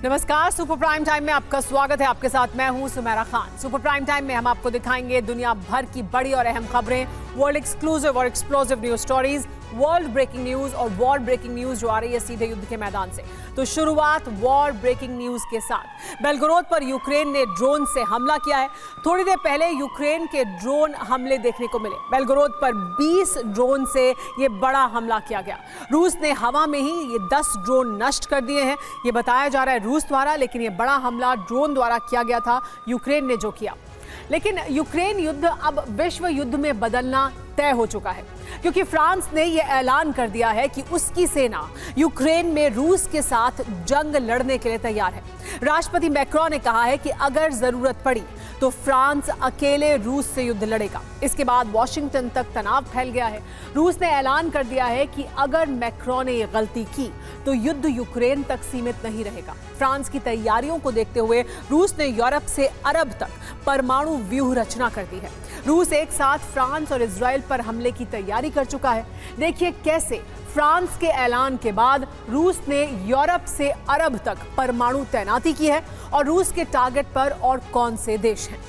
नमस्कार, super prime time में आपका स्वागत है। आपके साथ मैं हूं Sumera Khan. Super prime time में हम आपको दिखाएंगे दुनिया भर की बड़ी और अहम खबरें, वर्ल्ड एक्सक्लूसिव और explosive news stories, world breaking news और वॉर ब्रेकिंग न्यूज जो आ रही है सीधे युद्ध के मैदान से। तो शुरुआत वॉर ब्रेकिंग न्यूज के साथ। बेलगोरोद पर यूक्रेन ने ड्रोन से हमला किया है। थोड़ी देर पहले यूक्रेन के ड्रोन हमले देखने को मिले। बेलगोरोद पर 20 ड्रोन से ये बड़ा हमला किया गया। रूस ने हवा में ही ये 10 ड्रोन नष्ट कर दिए हैं। ये बताया जा रहा है रूस द्वारा, लेकिन ये बड़ा हमला ड्रोन द्वारा किया गया था, यूक्रेन ने जो किया। लेकिन यूक्रेन युद्ध अब विश्व युद्ध में बदलना तय हो चुका है, क्योंकि फ्रांस ने यह ऐलान कर दिया है कि उसकी सेना यूक्रेन में रूस के साथ जंग लड़ने के लिए तैयार है। राष्ट्रपति मैक्रोन ने कहा है कि अगर जरूरत पड़ी तो फ्रांस अकेले रूस से युद्ध लड़ेगा। इसके बाद वॉशिंगटन तक तनाव फैल गया है। रूस ने ऐलान कर दिया है कि अगर मैक्रोन ने यह गलती की तो युद्ध यूक्रेन तक सीमित नहीं रहेगा। फ्रांस की तैयारियों को देखते हुए रूस ने यूरोप से अरब तक परमाणु व्यूह रचना कर दी है। रूस एक साथ फ्रांस और इजराइल पर हमले की तैयारी कर चुका है। देखिए कैसे फ्रांस के ऐलान के बाद रूस ने यूरोप से अरब तक परमाणु तैनाती की है और रूस के टारगेट पर और कौन से देश हैं।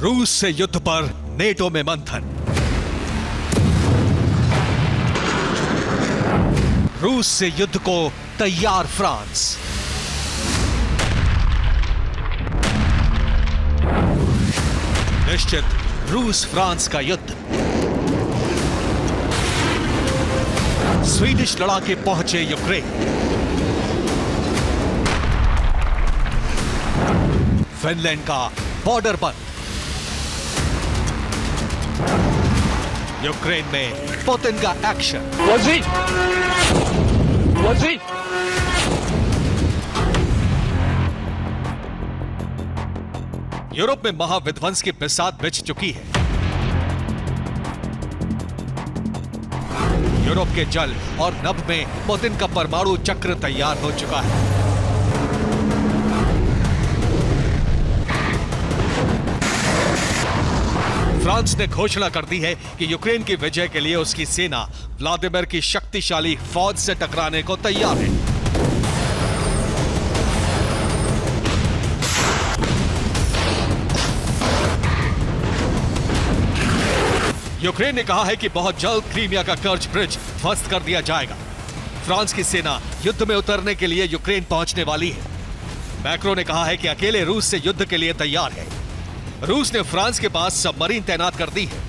रूस से युद्ध पर नेटो में मंथन। रूस से युद्ध को तैयार फ्रांस। निश्चित रूस फ्रांस का युद्ध। स्वीडिश लड़ाके पहुंचे यूक्रेन। फिनलैंड का बॉर्डर बंद। यूक्रेन में पुतिन का एक्शन। यूरोप में महाविध्वंस की बिसात बिछ चुकी है। यूरोप के जल और नभ में पुतिन का परमाणु चक्र तैयार हो चुका है। फ्रांस ने घोषणा कर दी है कि यूक्रेन की विजय के लिए उसकी सेना व्लादिमीर की शक्तिशाली फौज से टकराने को तैयार है। यूक्रेन ने कहा है कि बहुत जल्द क्रीमिया का कर्ज ब्रिज ध्वस्त कर दिया जाएगा। फ्रांस की सेना युद्ध में उतरने के लिए यूक्रेन पहुंचने वाली है। मैक्रो ने कहा है कि अकेले रूस से युद्ध के लिए तैयार है। रूस ने फ्रांस के पास सबमरीन तैनात कर दी है।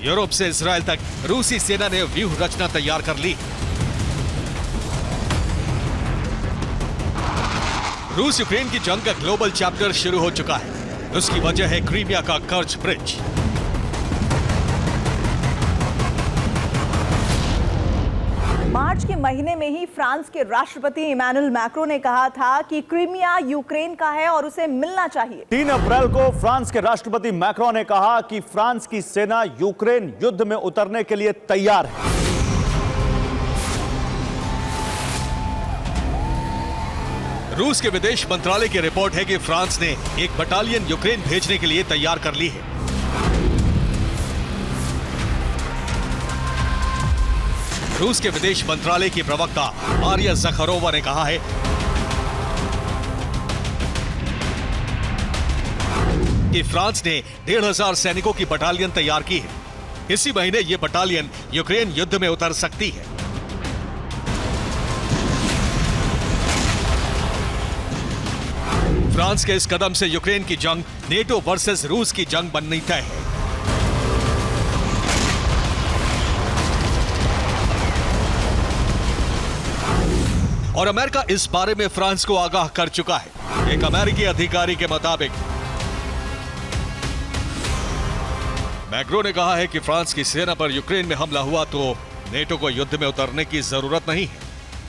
यूरोप से इजराइल तक रूसी सेना ने व्यूह रचना तैयार कर ली। रूस यूक्रेन की जंग का ग्लोबल चैप्टर शुरू हो चुका है। उसकी वजह है क्रीमिया का कर्ज ब्रिज। मार्च के महीने में ही फ्रांस के राष्ट्रपति इमैनुअल मैक्रो ने कहा था कि क्रीमिया यूक्रेन का है और उसे मिलना चाहिए। 3 अप्रैल को फ्रांस के राष्ट्रपति मैक्रो ने कहा कि फ्रांस की सेना यूक्रेन युद्ध में उतरने के लिए तैयार है। रूस के विदेश मंत्रालय की रिपोर्ट है कि फ्रांस ने एक बटालियन यूक्रेन भेजने के लिए तैयार कर ली है। रूस के विदेश मंत्रालय की प्रवक्ता मारिया ज़खारोवा ने कहा है कि फ्रांस ने 1,500 सैनिकों की बटालियन तैयार की है। इसी महीने यह बटालियन यूक्रेन युद्ध में उतर सकती है। फ्रांस के इस कदम से यूक्रेन की जंग नेटो वर्सेस रूस की जंग बननी तय है। और अमेरिका इस बारे में फ्रांस को आगाह कर चुका है। एक अमेरिकी अधिकारी के मुताबिक मैक्रो ने कहा है कि फ्रांस की सेना पर यूक्रेन में हमला हुआ तो नेटो को युद्ध में उतरने की जरूरत नहीं है।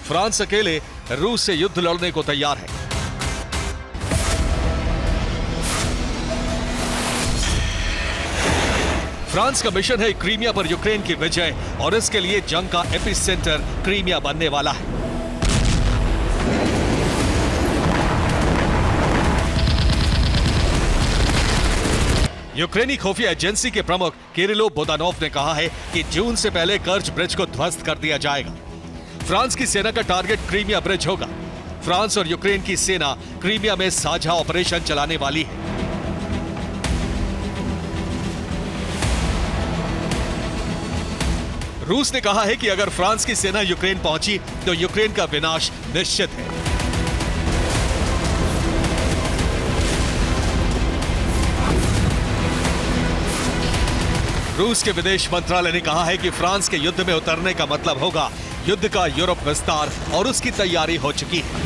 फ्रांस अकेले रूस से युद्ध लड़ने को तैयार है। फ्रांस का मिशन है क्रीमिया पर यूक्रेन की विजय और इसके लिए जंग का एपिसेंटर क्रीमिया बनने वाला है। यूक्रेनी खुफिया एजेंसी के प्रमुख किरिलो बोदानोव ने कहा है कि जून से पहले कर्च ब्रिज को ध्वस्त कर दिया जाएगा। फ्रांस की सेना का टारगेट क्रीमिया ब्रिज होगा। फ्रांस और यूक्रेन की सेना क्रीमिया में साझा ऑपरेशन चलाने वाली है। रूस ने कहा है कि अगर फ्रांस की सेना यूक्रेन पहुंची तो यूक्रेन का विनाश निश्चित है। रूस के विदेश मंत्रालय ने कहा है कि फ्रांस के युद्ध में उतरने का मतलब होगा युद्ध का यूरोप विस्तार और उसकी तैयारी हो चुकी है।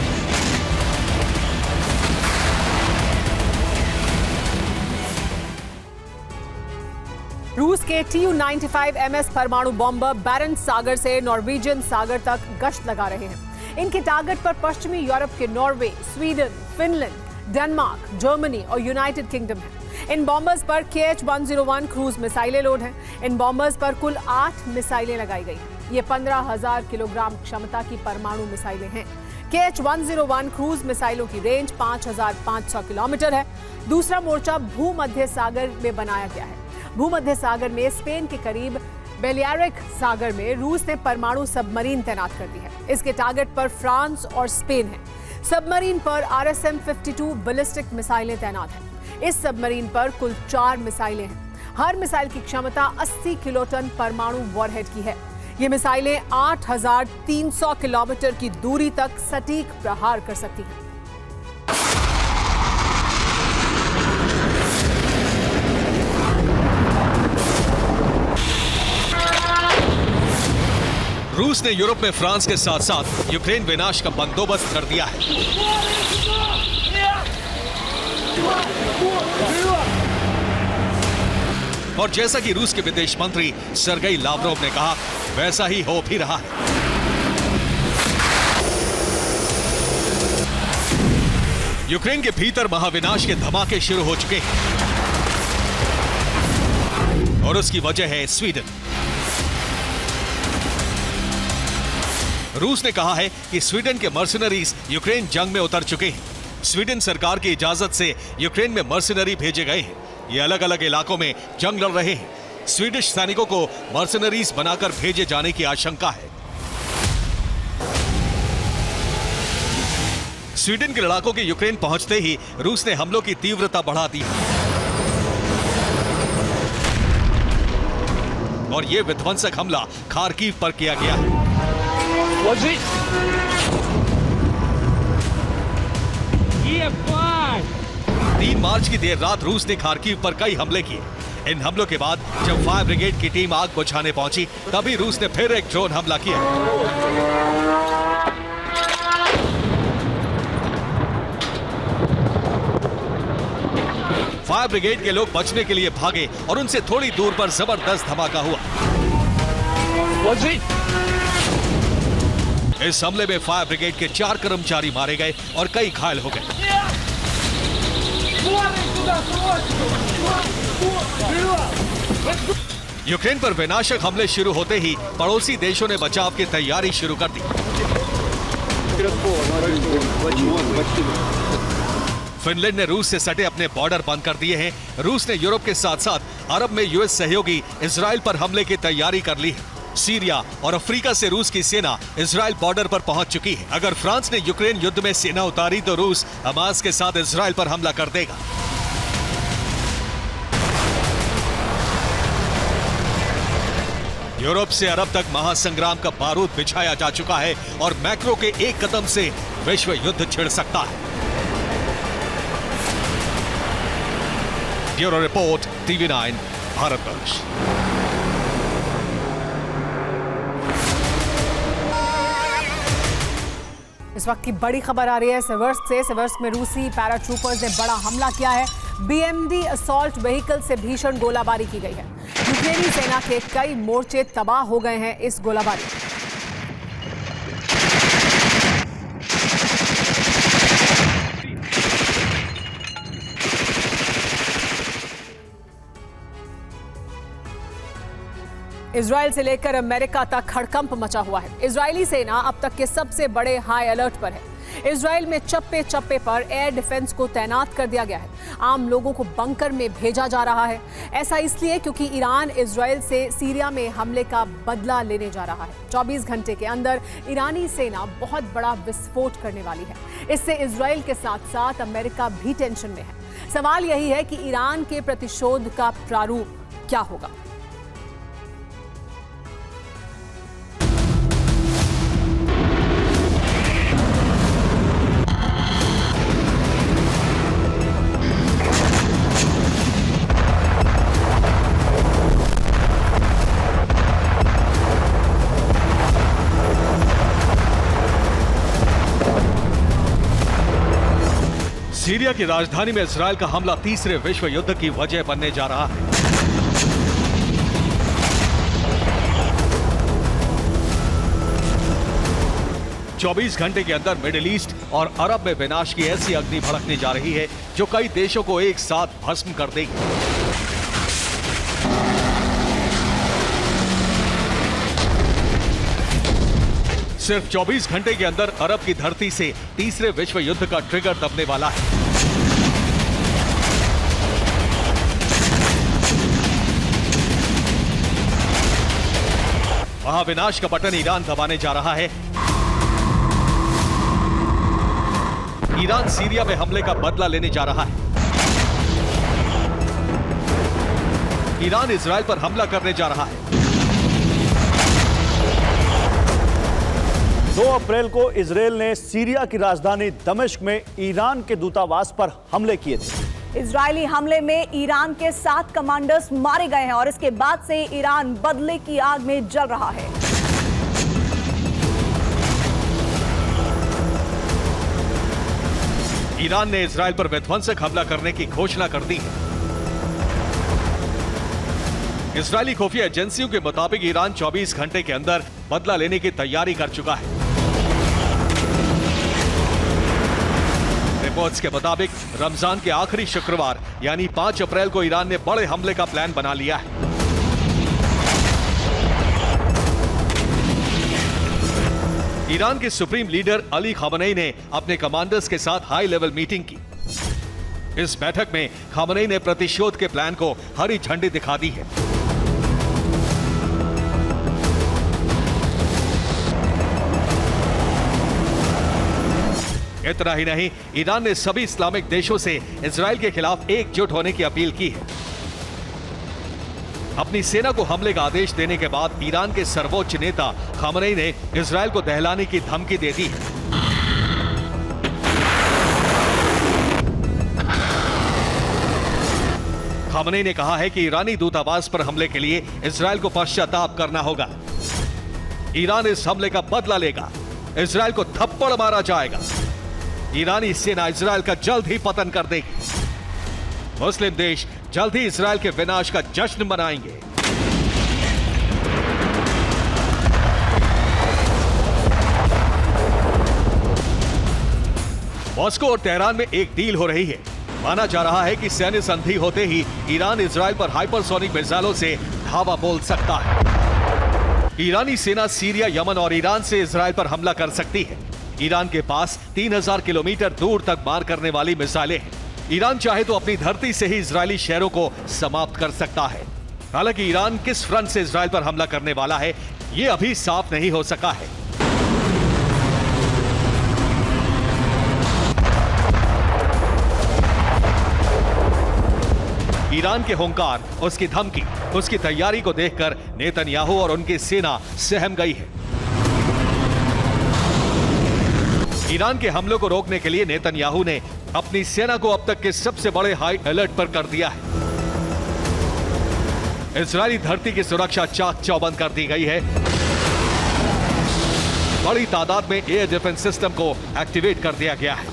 रूस के Tu-95 MS परमाणु बॉम्बर बैरेंट सागर से नॉर्वेजियन सागर तक गश्त लगा रहे हैं। इनके टारगेट पर पश्चिमी यूरोप के Norway, Sweden, Finland, Denmark, Germany और यूनाइटेड किंगडम है। इन बॉम्बर्स पर KH-101 क्रूज मिसाइलें लोड हैं। इन बॉम्बर्स पर कुल 8 मिसाइलें लगाई गई हैं। ये 15,000 किलोग्राम क्षमता की परमाणु मिसाइलें हैं। KH-101 क्रूज मिसाइलों की रेंज 5,500 किलोमीटर है। दूसरा मोर्चा भूमध्य सागर में बनाया गया है। भूमध्य सागर में स्पेन के करीब बेलियारिक सागर में रूस ने परमाणु सबमरीन तैनात कर दी है। इसके टारगेट पर फ्रांस और स्पेन है। सबमरीन पर RSM-52 बैलिस्टिक मिसाइलें तैनात हैं। इस सबमरीन पर कुल 4 मिसाइलें हैं। हर मिसाइल की क्षमता 80 किलोटन परमाणु वॉरहेड की है। ये मिसाइलें 8,300 किलोमीटर की दूरी तक सटीक प्रहार कर सकती हैं। रूस ने यूरोप में फ्रांस के साथ साथ यूक्रेन विनाश का बंदोबस्त कर दिया है। और जैसा कि रूस के विदेश मंत्री सर्गेई लावरोव ने कहा, वैसा ही हो भी रहा है। यूक्रेन के भीतर महाविनाश के धमाके शुरू हो चुके हैं और उसकी वजह है स्वीडन। रूस ने कहा है कि स्वीडन के मर्सिनरीज यूक्रेन जंग में उतर चुके हैं। स्वीडन सरकार की इजाजत से यूक्रेन में मर्सिनरी भेजे गए हैं। ये अलग अलग इलाकों में जंग लड़ रहे हैं। स्वीडिश सैनिकों को मर्सिनरीज बनाकर भेजे जाने की आशंका है। स्वीडन के लड़ाकों के यूक्रेन पहुंचते ही रूस ने हमलों की तीव्रता बढ़ा दी है और यह विध्वंसक हमला खार्किव पर किया गया है। 3 मार्च की देर रात रूस ने खार्किव पर कई हमले किए। इन हमलों के बाद जब फायर ब्रिगेड की टीम आग बुझाने पहुंची, तभी रूस ने फिर एक ड्रोन हमला किया। फायर ब्रिगेड के लोग बचने के लिए भागे और उनसे थोड़ी दूर पर जबरदस्त धमाका हुआ। इस हमले में फायर ब्रिगेड के 4 कर्मचारी मारे गए और कई घायल हो गए। यूक्रेन पर विनाशक हमले शुरू होते ही पड़ोसी देशों ने बचाव की तैयारी शुरू कर दी। फिनलैंड ने रूस से सटे अपने बॉर्डर बंद कर दिए हैं। रूस ने यूरोप के साथ साथ अरब में यूएस सहयोगी इजराइल पर हमले की तैयारी कर ली है। सीरिया और अफ्रीका से रूस की सेना इजराइल बॉर्डर पर पहुंच चुकी है। अगर फ्रांस ने यूक्रेन युद्ध में सेना उतारी तो रूस हमास के साथ इजराइल पर हमला कर देगा। यूरोप से अरब तक महासंग्राम का बारूद बिछाया जा चुका है और मैक्रो के एक कदम से विश्व युद्ध छिड़ सकता है। Bureau report, TV9 Bharatvarsh. इस वक्त की बड़ी खबर आ रही है सेवर्स्क से। सेवर्स्क में रूसी पैराट्रूपर्स ने बड़ा हमला किया है। BMD असॉल्ट व्हीकल से भीषण गोलाबारी की गई है। यूक्रेनी सेना के कई मोर्चे तबाह हो गए हैं इस गोलाबारी में। इजराइल से लेकर अमेरिका तक हड़कंप मचा हुआ है। इजरायली सेना अब तक के सबसे बड़े हाई अलर्ट पर है। इजराइल में चप्पे चप्पे पर एयर डिफेंस को तैनात कर दिया गया है। आम लोगों को बंकर में भेजा जा रहा है। ऐसा इसलिए क्योंकि ईरान इजराइल से सीरिया में हमले का बदला लेने जा रहा है। 24 घंटे के अंदर ईरानी सेना बहुत बड़ा विस्फोट करने वाली है। इससे इजराइल के साथ साथ अमेरिका भी टेंशन में है। सवाल यही है कि ईरान के प्रतिशोध का प्रारूप क्या होगा। सीरिया की राजधानी में इजरायल का हमला तीसरे विश्व युद्ध की वजह बनने जा रहा है। चौबीस घंटे के अंदर मिडिल ईस्ट और अरब में विनाश की ऐसी अग्नि भड़कने जा रही है जो कई देशों को एक साथ भस्म कर देगी। सिर्फ 24 घंटे के अंदर अरब की धरती से तीसरे विश्व युद्ध का ट्रिगर दबने वाला है। वहां विनाश का बटन ईरान दबाने जा रहा है। ईरान सीरिया में हमले का बदला लेने जा रहा है। ईरान इजराइल पर हमला करने जा रहा है। 2 अप्रैल को इजरायल ने सीरिया की राजधानी दमिश्क में ईरान के दूतावास पर हमले किए थे। इजरायली हमले में ईरान के 7 कमांडर्स मारे गए हैं और इसके बाद से ईरान बदले की आग में जल रहा है। ईरान ने इजराइल पर विध्वंसक हमला करने की घोषणा कर दी है। इजरायली खुफिया एजेंसियों के मुताबिक ईरान 24 घंटे के अंदर बदला लेने की तैयारी कर चुका है। रिपोर्ट्स के मुताबिक रमजान के आखिरी शुक्रवार यानी 5 अप्रैल को ईरान ने बड़े हमले का प्लान बना लिया है। ईरान के सुप्रीम लीडर अली खामनेई ने अपने कमांडर्स के साथ हाई लेवल मीटिंग की। इस बैठक में खामनेई ने प्रतिशोध के प्लान को हरी झंडी दिखा दी है। इतना ही नहीं, ईरान ने सभी इस्लामिक देशों से इजराइल के खिलाफ एकजुट होने की अपील की है। अपनी सेना को हमले का आदेश देने के बाद ईरान के सर्वोच्च नेता खामनेई ने इजराइल को दहलाने की धमकी दे दी है। खामनेई ने कहा है कि ईरानी दूतावास पर हमले के लिए इजराइल को पश्चाताप करना होगा। ईरान इस हमले का बदला लेगा। इजराइल को थप्पड़ मारा जाएगा। ईरानी सेना इजराइल का जल्द ही पतन कर देगी। मुस्लिम देश जल्द ही इजराइल के विनाश का जश्न मनाएंगे। मॉस्को और तेहरान में एक डील हो रही है। माना जा रहा है कि सैन्य संधि होते ही ईरान इजराइल पर हाइपरसोनिक मिसाइलों से धावा बोल सकता है। ईरानी सेना सीरिया, यमन और ईरान से इजराइल पर हमला कर सकती है। ईरान के पास 3000 किलोमीटर दूर तक मार करने वाली मिसाइलें हैं। ईरान चाहे तो अपनी धरती से ही इजरायली शहरों को समाप्त कर सकता है। हालांकि ईरान किस फ्रंट से इजराइल पर हमला करने वाला है, यह अभी साफ नहीं हो सका है। ईरान के हुंकार, उसकी धमकी, उसकी तैयारी को देखकर नेतन्याहू और उनकी सेना सहम गई है। ईरान के हमलों को रोकने के लिए नेतन्याहू ने अपनी सेना को अब तक के सबसे बड़े हाई अलर्ट पर कर दिया है। इजरायली धरती की सुरक्षा चाक चौबंद कर दी गई है। बड़ी तादाद में एयर डिफेंस सिस्टम को एक्टिवेट कर दिया गया है।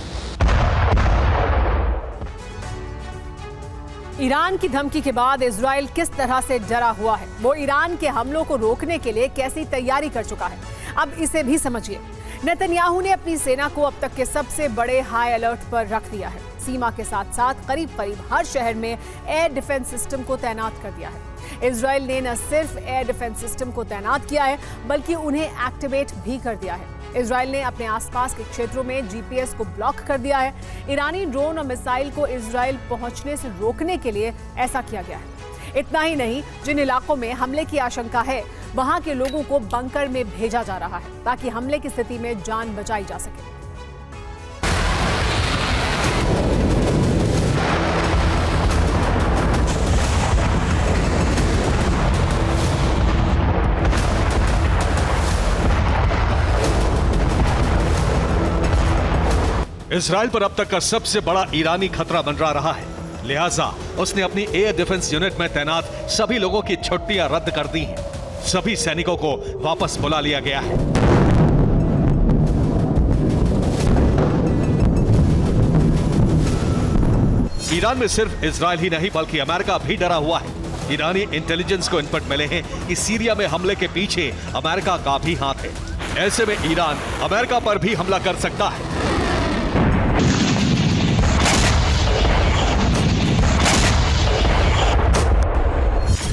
ईरान की धमकी के बाद इजराइल किस तरह से डरा हुआ है, वो ईरान के हमलों को रोकने के लिए कैसी तैयारी कर चुका है, अब इसे भी समझिए। नेतन्याहू ने अपनी सेना को अब तक के सबसे बड़े हाई अलर्ट पर रख दिया है। सीमा के साथ साथ करीब करीब हर शहर में एयर डिफेंस सिस्टम को तैनात कर दिया है। इजराइल ने न सिर्फ एयर डिफेंस सिस्टम को तैनात किया है बल्कि उन्हें एक्टिवेट भी कर दिया है। इजराइल ने अपने आसपास के क्षेत्रों में जीपीएस को ब्लॉक कर दिया है। ईरानी ड्रोन और मिसाइल को इजराइल पहुंचने से रोकने के लिए ऐसा किया गया है। इतना ही नहीं, जिन इलाकों में हमले की आशंका है वहां के लोगों को बंकर में भेजा जा रहा है ताकि हमले की स्थिति में जान बचाई जा सके। इजराइल पर अब तक का सबसे बड़ा ईरानी खतरा मंडरा रहा है, लिहाजा उसने अपनी एयर डिफेंस यूनिट में तैनात सभी लोगों की छुट्टियां रद्द कर दी हैं। सभी सैनिकों को वापस बुला लिया गया है। ईरान में सिर्फ इजराइल ही नहीं बल्कि अमेरिका भी डरा हुआ है। ईरानी इंटेलिजेंस को इनपुट मिले हैं कि सीरिया में हमले के पीछे अमेरिका का भी हाथ है। ऐसे में ईरान अमेरिका पर भी हमला कर सकता है।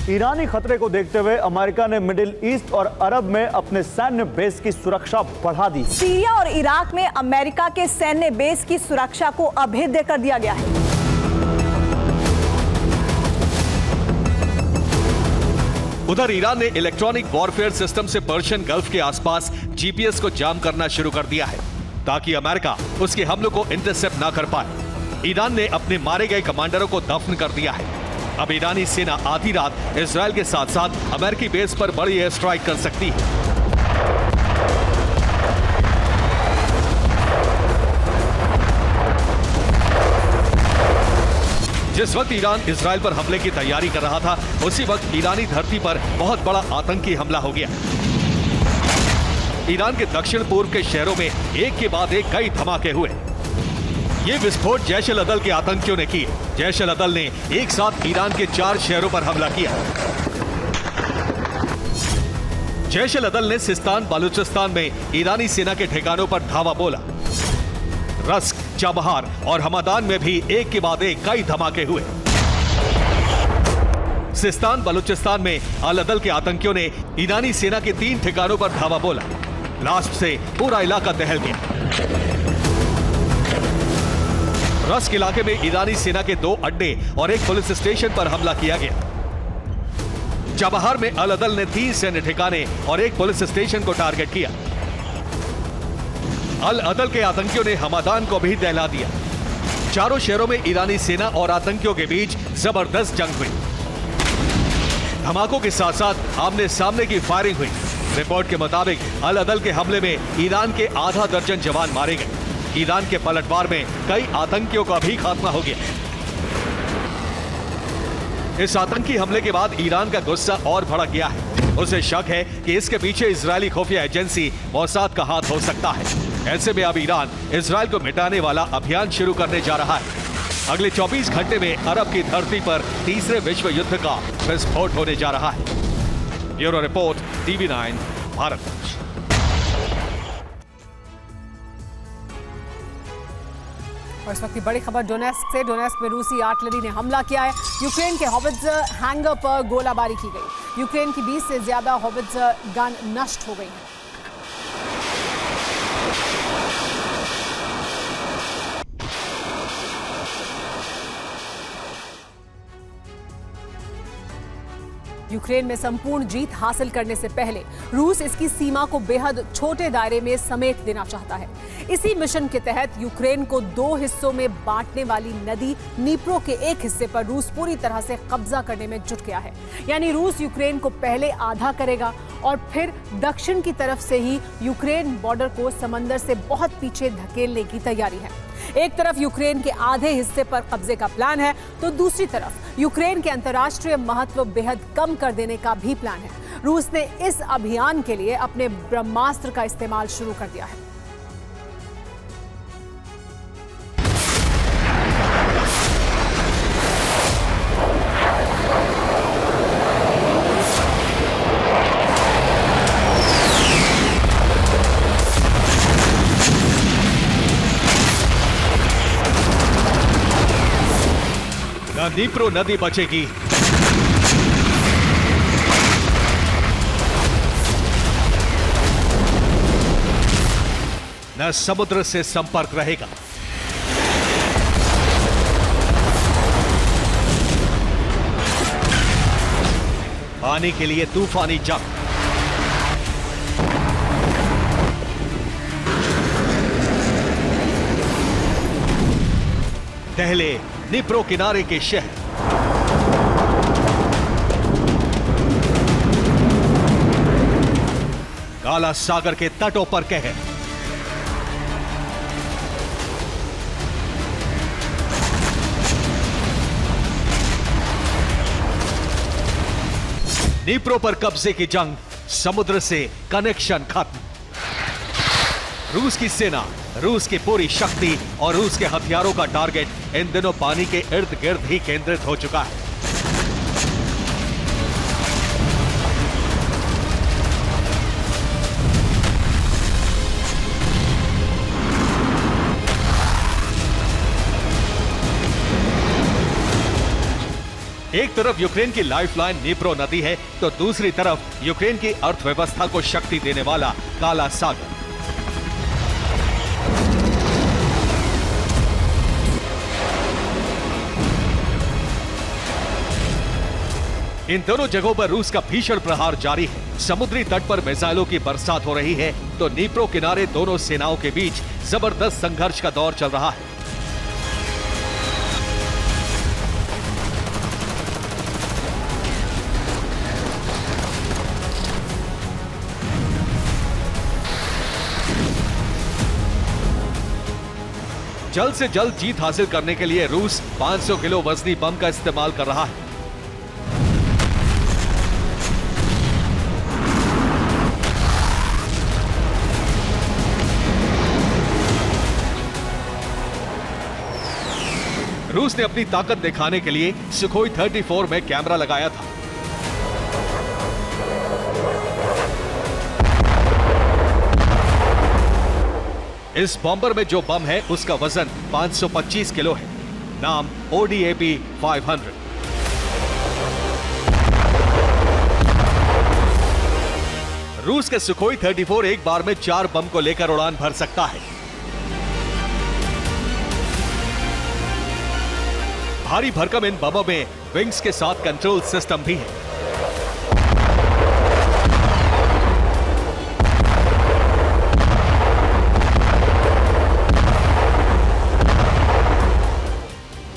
ईरानी खतरे को देखते हुए अमेरिका ने मिडिल ईस्ट और अरब में अपने सैन्य बेस की सुरक्षा बढ़ा दी। सीरिया और इराक में अमेरिका के सैन्य बेस की सुरक्षा को अभेद्य कर दिया गया है। उधर ईरान ने इलेक्ट्रॉनिक वॉरफेयर सिस्टम से पर्शियन गल्फ के आसपास जीपीएस को जाम करना शुरू कर दिया है ताकि अमेरिका उसके हमलों को इंटरसेप्ट ना कर पाए। ईरान ने अपने मारे गए कमांडरों को दफन कर दिया है। अब ईरानी सेना आधी रात इजराइल के साथ साथ अमेरिकी बेस पर बड़ी एयर स्ट्राइक कर सकती है। जिस वक्त ईरान इजराइल पर हमले की तैयारी कर रहा था, उसी वक्त ईरानी धरती पर बहुत बड़ा आतंकी हमला हो गया। ईरान के दक्षिण पूर्व के शहरों में एक के बाद एक कई धमाके हुए। ये विस्फोट जैश-ए-अदल के आतंकियों ने किए। जैश-ए-अदल ने एक साथ ईरान के 4 शहरों पर हमला किया। जैश-ए-अदल ने सिस्तान बलूचिस्तान में ईरानी सेना के ठिकानों पर धावा बोला। रस्क, चाबहार और हमादान में भी एक के बाद एक कई धमाके हुए। सिस्तान बलूचिस्तान में अल-अदल के आतंकियों ने ईरानी सेना के 3 ठिकानों पर धावा बोला। ब्लास्ट से पूरा इलाका दहल गया। रस्क इलाके में ईरानी सेना के 2 अड्डे और एक पुलिस स्टेशन पर हमला किया गया। चाबहार में अल-अदल ने 3 सैन्य ठिकाने और एक पुलिस स्टेशन को टारगेट किया। अल-अदल के आतंकियों ने हमादान को भी दहला दिया। चारों शहरों में ईरानी सेना और आतंकियों के बीच जबरदस्त जंग हुई। धमाकों के साथ साथ आमने सामने की फायरिंग हुई। रिपोर्ट के मुताबिक अल-अदल के हमले में ईरान के आधा दर्जन जवान मारे गए। ईरान के पलटवार में कई आतंकियों का भी खात्मा हो गया। इस आतंकी हमले के बाद ईरान का गुस्सा और भड़क गया है। उसे शक है कि इसके पीछे इजरायली खुफिया एजेंसी मोसाद का हाथ हो सकता है। ऐसे में अब ईरान इजरायल को मिटाने वाला अभियान शुरू करने जा रहा है। अगले 24 घंटे में अरब की धरती पर तीसरे विश्व युद्ध का विस्फोट होने जा रहा है। Bureau report, TV9 Bharat. और इस वक्त की बड़ी खबर डोनेस्क से। डोनेस्क में रूसी आर्टिलरी ने हमला किया है। यूक्रेन के हॉवित्ज़र हैंगर पर गोलाबारी की गई। यूक्रेन की 20 से ज्यादा हॉवित्ज़र गन नष्ट हो गई हैं। यूक्रेन में संपूर्ण जीत हासिल करने से पहले रूस इसकी सीमा को बेहद छोटे दायरे में समेट देना चाहता है। इसी मिशन के तहत यूक्रेन को 2 हिस्सों में बांटने वाली नदी नीप्रो के एक हिस्से पर रूस पूरी तरह से कब्जा करने में जुट गया है। यानी रूस यूक्रेन को पहले आधा करेगा और फिर दक्षिण की तरफ से ही यूक्रेन बॉर्डर को समंदर से बहुत पीछे धकेलने की तैयारी है। एक तरफ यूक्रेन के आधे हिस्से पर कब्जे का प्लान है तो दूसरी तरफ यूक्रेन के अंतर्राष्ट्रीय महत्व बेहद कम कर देने का भी प्लान है। रूस ने इस अभियान के लिए अपने ब्रह्मास्त्र का इस्तेमाल शुरू कर दिया है। नीप्रो नदी बचेगी न समुद्र से संपर्क रहेगा। पानी के लिए तूफानी जंग। दहले निप्रो किनारे के शहर। काला सागर के तटों पर कहर। निप्रो पर कब्जे की जंग, समुद्र से कनेक्शन खत्म। रूस की सेना, रूस की पूरी शक्ति और रूस के हथियारों का टारगेट इन दिनों पानी के इर्द गिर्द ही केंद्रित हो चुका है। एक तरफ यूक्रेन की लाइफलाइन निप्रो नदी है, तो दूसरी तरफ यूक्रेन की अर्थव्यवस्था को शक्ति देने वाला काला सागर। इन दोनों जगहों पर रूस का भीषण प्रहार जारी है। समुद्री तट पर मिसाइलों की बरसात हो रही है, तो निप्रो किनारे दोनों सेनाओं के बीच जबरदस्त संघर्ष का दौर चल रहा है। जल्द से जल्द जीत हासिल करने के लिए रूस 500 किलो वजनी बम का इस्तेमाल कर रहा है। रूस ने अपनी ताकत दिखाने के लिए सुखोई 34 में कैमरा लगाया था। इस बॉम्बर में जो बम है उसका वजन 525 किलो है। नाम ODAP 500। रूस के सुखोई 34 एक बार में 4 बम को लेकर उड़ान भर सकता है। भारी भरकम इन बमों में विंग्स के साथ कंट्रोल सिस्टम भी है।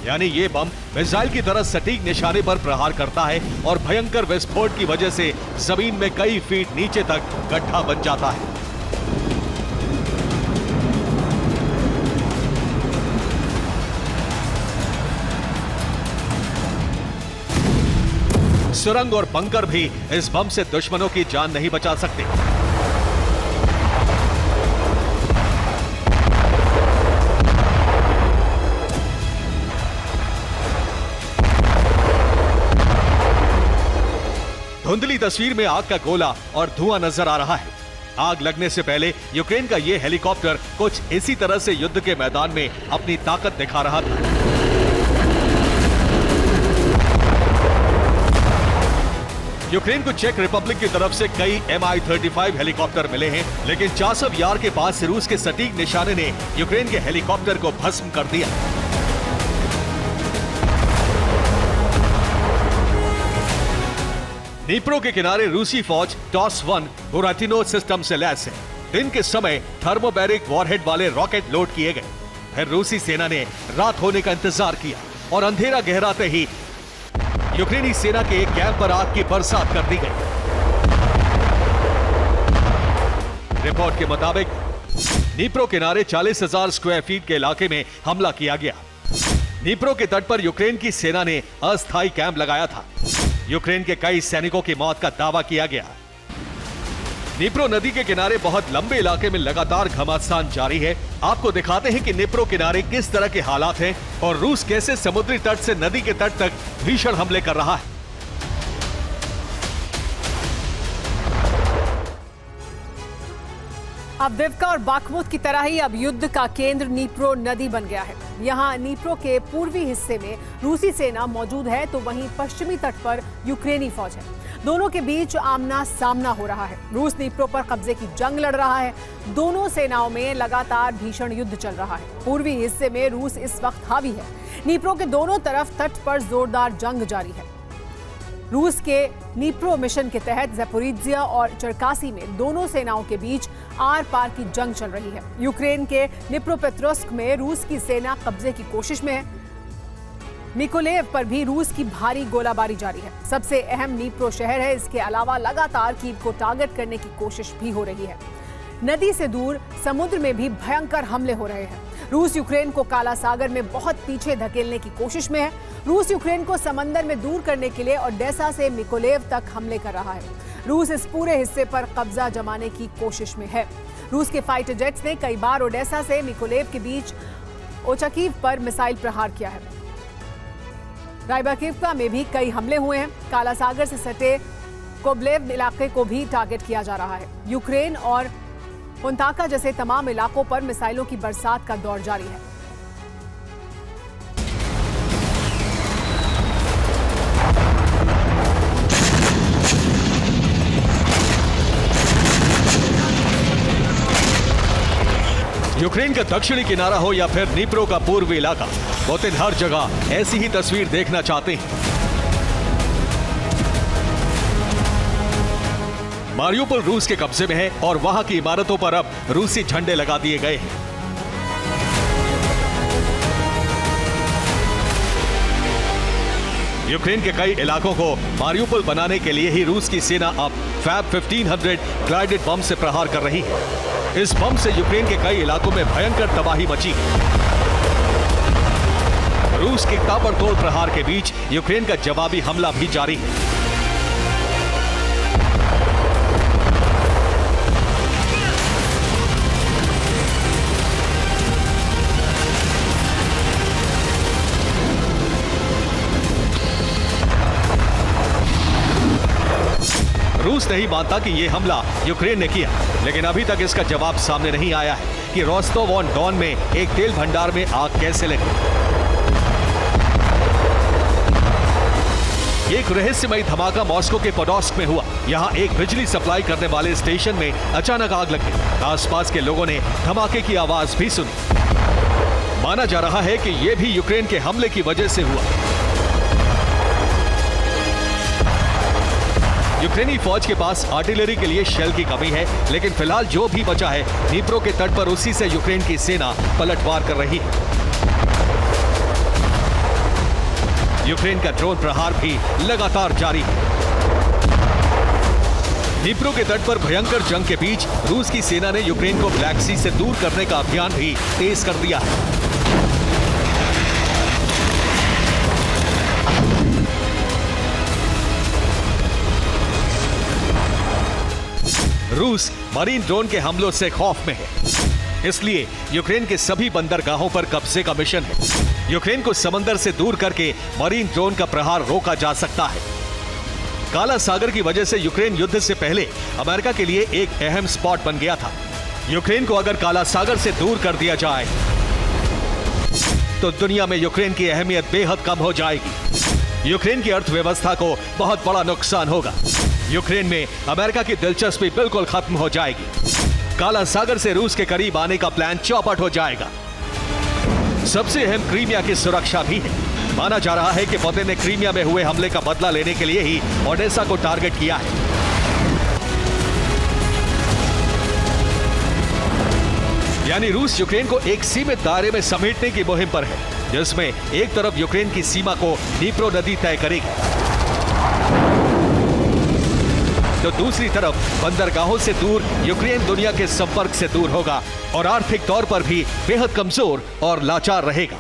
यानी ये बम मिसाइल की तरह सटीक निशाने पर प्रहार करता है और भयंकर विस्फोट की वजह से जमीन में कई फीट नीचे तक गड्ढा बन जाता है। सुरंग और बंकर भी इस बम से दुश्मनों की जान नहीं बचा सकते। धुंधली तस्वीर में आग का गोला और धुआं नजर आ रहा है। आग लगने से पहले यूक्रेन का यह हेलीकॉप्टर कुछ इसी तरह से युद्ध के मैदान में अपनी ताकत दिखा रहा था। यूक्रेन को चेक रिपब्लिक की तरफ से कई Mi-35 हेलीकॉप्टर मिले हैं, लेकिन चासव यार के पास रूस के सटीक निशाने ने यूक्रेन के हेलीकॉप्टर को भस्म कर दिया। निप्रो के किनारे रूसी फौज TOS-1 बुराटिनो सिस्टम से लैस है। दिन के समय थर्मोबैरिक वॉरहेड वाले रॉकेट लोड किए गए। फिर रूसी सेना ने रात होने का इंतजार किया और अंधेरा गहराते ही यूक्रेनी सेना के एक कैंप पर आग की बरसात कर दी गई। रिपोर्ट के मुताबिक निप्रो किनारे 40,000 स्क्वायर फीट के इलाके में हमला किया गया। निप्रो के तट पर यूक्रेन की सेना ने अस्थायी कैंप लगाया था। यूक्रेन के कई सैनिकों की मौत का दावा किया गया। निप्रो नदी के किनारे बहुत लंबे इलाके में लगातार घमासान जारी है। आपको दिखाते हैं कि निप्रो किनारे किस तरह के हालात हैं और रूस कैसे समुद्री तट से नदी के तट तक भीषण हमले कर रहा है। अवदिव्का और बाखमुत की तरह ही अब युद्ध का केंद्र नीप्रो नदी बन गया है। यहाँ नीप्रो के पूर्वी हिस्से में रूसी सेना मौजूद है तो वहीं पश्चिमी तट पर यूक्रेनी फौज है। दोनों के बीच आमना सामना हो रहा है। रूस नीप्रो पर कब्जे की जंग लड़ रहा है। दोनों सेनाओं में लगातार भीषण युद्ध चल रहा है। पूर्वी हिस्से में रूस इस वक्त हावी है। नीप्रो के दोनों तरफ तट पर जोरदार जंग जारी है। रूस के नीप्रो मिशन के तहत ज़पोरिज्जिया और चरकासी में दोनों सेनाओं के बीच आर पार की जंग चल रही है। यूक्रेन के निप्रोपेट्रोव्स्क में रूस की सेना कब्जे की कोशिश में है। मिकोलेव पर भी रूस की भारी गोलाबारी जारी है। सबसे अहम नीप्रो शहर है। इसके अलावा लगातार कीव को टारगेट करने की कोशिश भी हो रही है। नदी से दूर समुद्र में भी भयंकर हमले हो रहे हैं। रूस यूक्रेन को काला सागर में बहुत पीछे धकेलने की कोशिश में है। रूस यूक्रेन को समंदर में दूर करने के लिए ओडेसा से मिकोलेव तक हमले कर रहा है। रूस इस पूरे हिस्से पर कब्जा जमाने की कोशिश में है। रूस के फाइटर जेट्स ने कई बार ओडेसा से मिकोलेव के बीच ओचाकीव पर मिसाइल प्रहार किया है। राइबाकिवका में भी कई हमले हुए हैं। काला सागर से सटे कोबलेव इलाके को भी टारगेट किया जा रहा है। यूक्रेन और पुंताका जैसे तमाम इलाकों पर मिसाइलों की बरसात का दौर जारी है। यूक्रेन का दक्षिणी किनारा हो या फिर नीप्रो का पूर्वी इलाका, पुतिन हर जगह ऐसी ही तस्वीर देखना चाहते हैं। मारियुपोल रूस के कब्जे में है और वहां की इमारतों पर अब रूसी झंडे लगा दिए गए हैं। यूक्रेन के कई इलाकों को मारियुपोल बनाने के लिए ही रूस की सेना अब फैब 1500 ग्लाइडेड बम से प्रहार कर रही है। इस बम से यूक्रेन के कई इलाकों में भयंकर तबाही मची। रूस के ताबड़तोड़ प्रहार के बीच यूक्रेन का जवाबी हमला भी जारी है। रूस नहीं मानता कि यह हमला यूक्रेन ने किया, लेकिन अभी तक इसका जवाब सामने नहीं आया है कि रोस्टोव ऑन डॉन में एक तेल भंडार में आग कैसे लगी। एक रहस्यमयी धमाका मॉस्को के पोडोस्क में हुआ। यहां एक बिजली सप्लाई करने वाले स्टेशन में अचानक आग लग गई। आसपास के लोगों ने धमाके की आवाज भी सुनी। माना जा रहा है कि यह भी यूक्रेन के हमले की वजह से हुआ। यूक्रेनी फौज के पास आर्टिलरी के लिए शेल की कमी है, लेकिन फिलहाल जो भी बचा है नीप्रो के तट पर, उसी से यूक्रेन की सेना पलटवार कर रही है। यूक्रेन का ड्रोन प्रहार भी लगातार जारी है। नीप्रो के तट पर भयंकर जंग के बीच रूस की सेना ने यूक्रेन को ब्लैक सी से दूर करने का अभियान भी तेज कर दिया है। रूस मरीन ड्रोन के हमलों से खौफ में है, इसलिए यूक्रेन के सभी बंदरगाहों पर कब्जे का मिशन है। यूक्रेन को समंदर से दूर करके मरीन ड्रोन का प्रहार रोका जा सकता है। काला सागर की वजह से यूक्रेन युद्ध से पहले अमेरिका के लिए एक अहम स्पॉट बन गया था। यूक्रेन को अगर काला सागर से दूर कर दिया जाए तो दुनिया में यूक्रेन की अहमियत बेहद कम हो जाएगी। यूक्रेन की अर्थव्यवस्था को बहुत बड़ा नुकसान होगा। यूक्रेन में अमेरिका की दिलचस्पी बिल्कुल खत्म हो जाएगी। काला सागर से रूस के करीब आने का प्लान चौपट हो जाएगा। सबसे अहम क्रीमिया की सुरक्षा भी है। माना जा रहा है कि पुतिन ने क्रीमिया में हुए हमले का बदला लेने के लिए ही ओडेसा को टारगेट किया है। यानी रूस यूक्रेन को एक सीमित दायरे में समेटने की मुहिम पर है, जिसमें एक तरफ यूक्रेन की सीमा को नीप्रो नदी तय करेगी, तो दूसरी तरफ बंदरगाहों से दूर यूक्रेन दुनिया के संपर्क से दूर होगा और आर्थिक तौर पर भी बेहद कमजोर और लाचार रहेगा।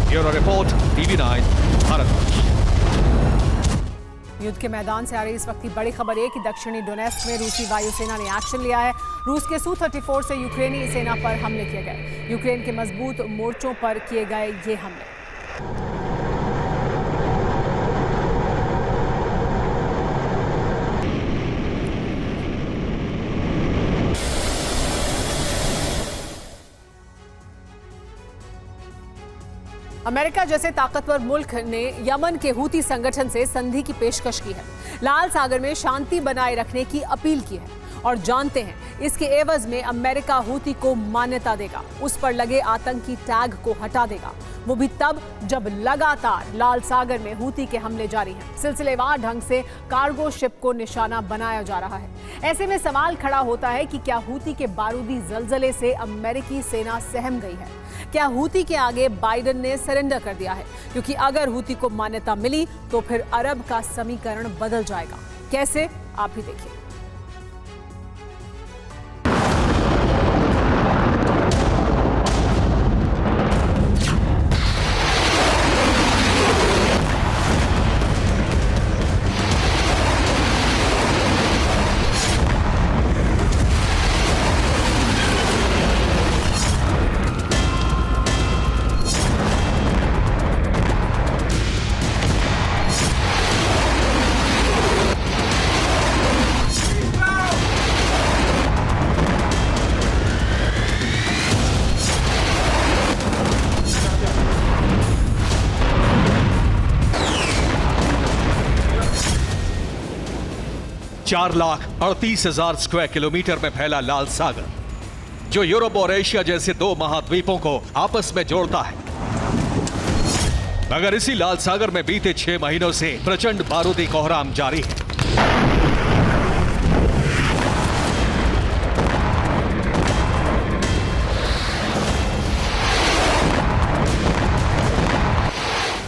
Bureau report, TV9 Bharat. युद्ध के मैदान से आ रही इस वक्त की बड़ी खबर है कि दक्षिणी डोनेस्क में रूसी वायुसेना ने एक्शन लिया है। रूस के Su-34 से यूक्रेनी सेना पर हमले किए गए। यूक्रेन के मजबूत मोर्चों पर किए गए ये हमले। अमेरिका जैसे ताकतवर मुल्क ने यमन के हूती संगठन से संधि की पेशकश की है, लाल सागर में शांति बनाए रखने की अपील की है और जानते हैं इसके एवज में अमेरिका हूती को मान्यता देगा, उस पर लगे आतंकी टैग को हटा देगा, वो भी तब जब लगातार लाल सागर में हूती के हमले जारी हैं। सिलसिलेवार ढंग से कार्गो शिप को निशाना बनाया जा रहा है। ऐसे में सवाल खड़ा होता है कि क्या हूती के बारूदी जलजले से अमेरिकी सेना सहम गई है? क्या हूती के आगे बाइडेन ने सरेंडर कर दिया है? क्योंकि अगर हूती को मान्यता मिली तो फिर अरब का समीकरण बदल जाएगा। कैसे, आप भी देखिए। चार 4,38,000 स्क्वायर किलोमीटर में फैला लाल सागर, जो यूरोप और एशिया जैसे दो महाद्वीपों को आपस में जोड़ता है। मगर इसी लाल सागर में बीते 6 महीनों से प्रचंड बारूदी कोहराम जारी है।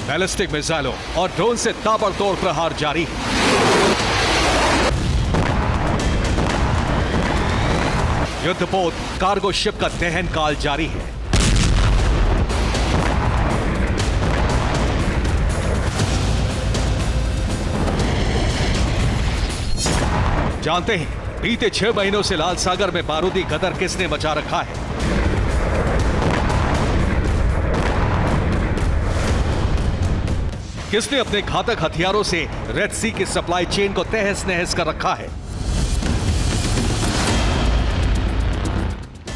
बैलिस्टिक मिसाइलों और ड्रोन से ताबड़तोड़ प्रहार जारी है। युद्धपोत कार्गो शिप का दहन काल जारी है। जानते हैं बीते 6 महीनों से लाल सागर में बारूदी गदर किसने मचा रखा है? किसने अपने घातक हथियारों से रेड सी की सप्लाई चेन को तहस नहस कर रखा है?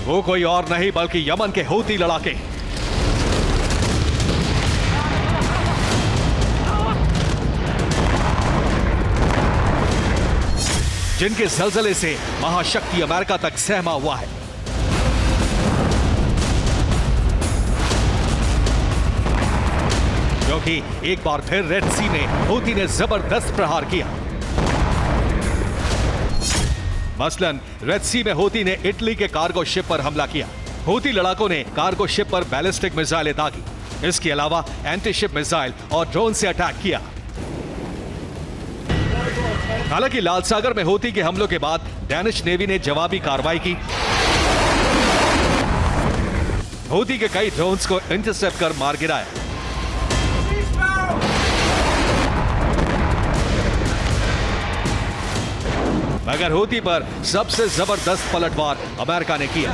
वो कोई और नहीं बल्कि यमन के हूती लड़ाके। जिनके जलजले से महाशक्ति अमेरिका तक सहमा हुआ है। क्योंकि एक बार फिर रेड सी में हूती ने जबरदस्त प्रहार किया। मसलन रेड सी में हूती ने इटली के कार्गो शिप पर हमला किया। हूती लड़ाकों ने कार्गो शिप पर बैलिस्टिक मिसाइलें दागी। इसके अलावा एंटी शिप मिसाइल और ड्रोन से अटैक किया। हालांकि लाल सागर में हूती के हमलों के बाद डैनिश नेवी ने जवाबी कार्रवाई की। हूती के कई ड्रोन्स को इंटरसेप्ट कर मार गिराया। मगर हूती पर सबसे जबरदस्त पलटवार अमेरिका ने किया।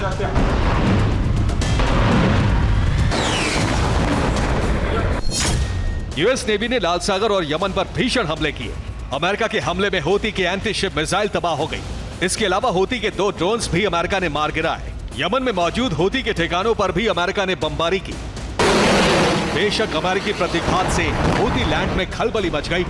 यूएस नेवी ने लाल सागर और यमन पर भीषण हमले किए। अमेरिका के हमले में हूती की एंटी शिप मिसाइल तबाह हो गई। इसके अलावा हूती के 2 ड्रोन्स भी अमेरिका ने मार गिराए। यमन में मौजूद हूती के ठिकानों पर भी अमेरिका ने बमबारी की। बेशक अमेरिकी प्रतिघात से हूती लैंड में खलबली मच गई,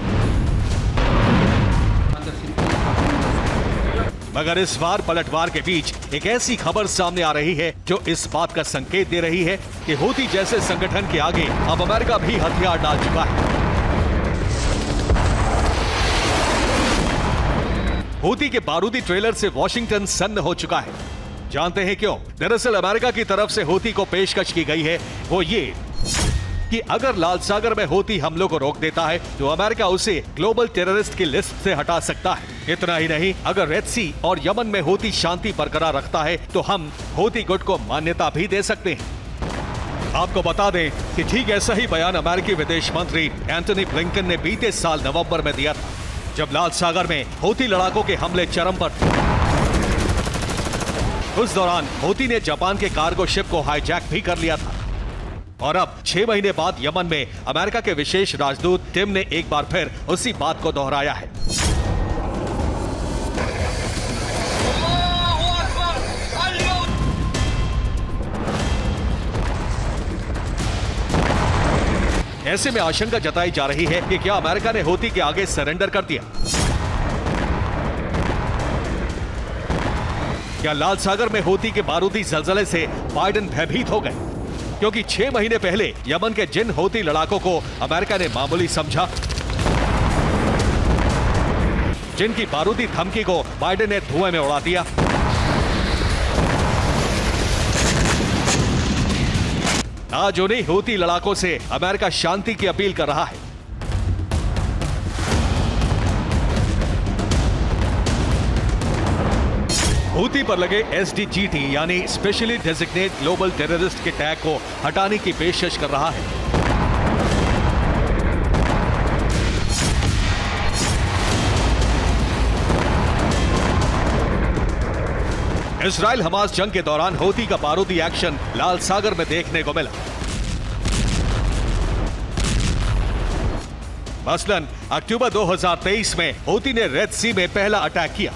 मगर इस बार पलटवार के बीच एक ऐसी खबर सामने आ रही है जो इस बात का संकेत दे रही है कि हूती जैसे संगठन के आगे अब अमेरिका भी हथियार डाल चुका है। हूती के बारूदी ट्रेलर से वॉशिंगटन सन्न हो चुका है। जानते हैं क्यों? दरअसल अमेरिका की तरफ से हूती को पेशकश की गई है वो ये कि अगर लाल सागर में हूती हमलों को रोक देता है तो अमेरिका उसे ग्लोबल टेररिस्ट की लिस्ट से हटा सकता है। इतना ही नहीं, अगर रेड सी और यमन में हूती शांति बरकरार रखता है तो हम हूती गुट को मान्यता भी दे सकते हैं। आपको बता दें कि ठीक ऐसा ही बयान अमेरिकी विदेश मंत्री एंटनी ब्लिंकन ने बीते साल नवंबर में दिया था, जब लाल सागर में हूती लड़ाकों के हमले चरम पर थे। उस दौरान हूती ने जापान के कार्गो शिप को हाईजैक भी कर लिया था। और अब 6 महीने बाद यमन में अमेरिका के विशेष राजदूत टिम ने एक बार फिर उसी बात को दोहराया है। ऐसे में आशंका जताई जा रही है कि क्या अमेरिका ने हूती के आगे सरेंडर कर दिया। क्या लाल सागर में हूती के बारूदी जलजले से बाइडेन भयभीत हो गए? क्योंकि 6 महीने पहले यमन के जिन हूती लड़ाकों को अमेरिका ने मामूली समझा, जिनकी बारूदी धमकी को बाइडेन ने धुएं में उड़ा दिया, आज उन्हीं हूती लड़ाकों से अमेरिका शांति की अपील कर रहा है। हूती पर लगे SDGT यानी स्पेशली डेजिग्नेट ग्लोबल टेररिस्ट के टैग को हटाने की पेशकश कर रहा है। इजराइल हमास जंग के दौरान हूती का बारूदी एक्शन लाल सागर में देखने को मिला। मसलन अक्टूबर 2023 में हूती ने रेड सी में पहला अटैक किया।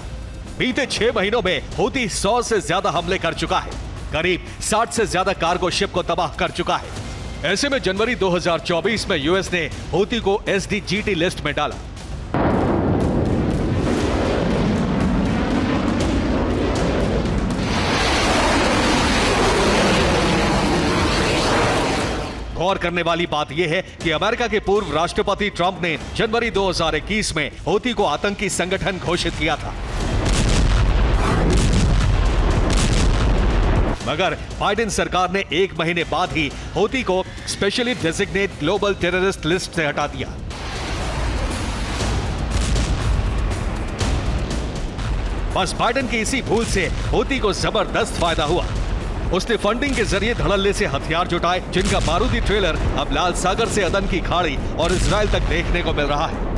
बीते 6 महीनों में हूती 100 से ज्यादा हमले कर चुका है, करीब 60 से ज्यादा कार्गो शिप को तबाह कर चुका है। ऐसे में जनवरी 2024 में यूएस ने हूती को SDGT लिस्ट में डाला। गौर करने वाली बात यह है कि अमेरिका के पूर्व राष्ट्रपति ट्रंप ने जनवरी 2021 में हूती को आतंकी संगठन घोषित किया था, मगर बाइडेन सरकार ने 1 महीने बाद ही हूती को specially designate global terrorist list से हटा दिया। बस बाइडेन की इसी भूल से हूती को जबरदस्त फायदा हुआ। उसने फंडिंग के जरिए धड़ल्ले से हथियार जुटाए, जिनका बारूदी ट्रेलर अब लाल सागर से अदन की खाड़ी और इजराइल तक देखने को मिल रहा है।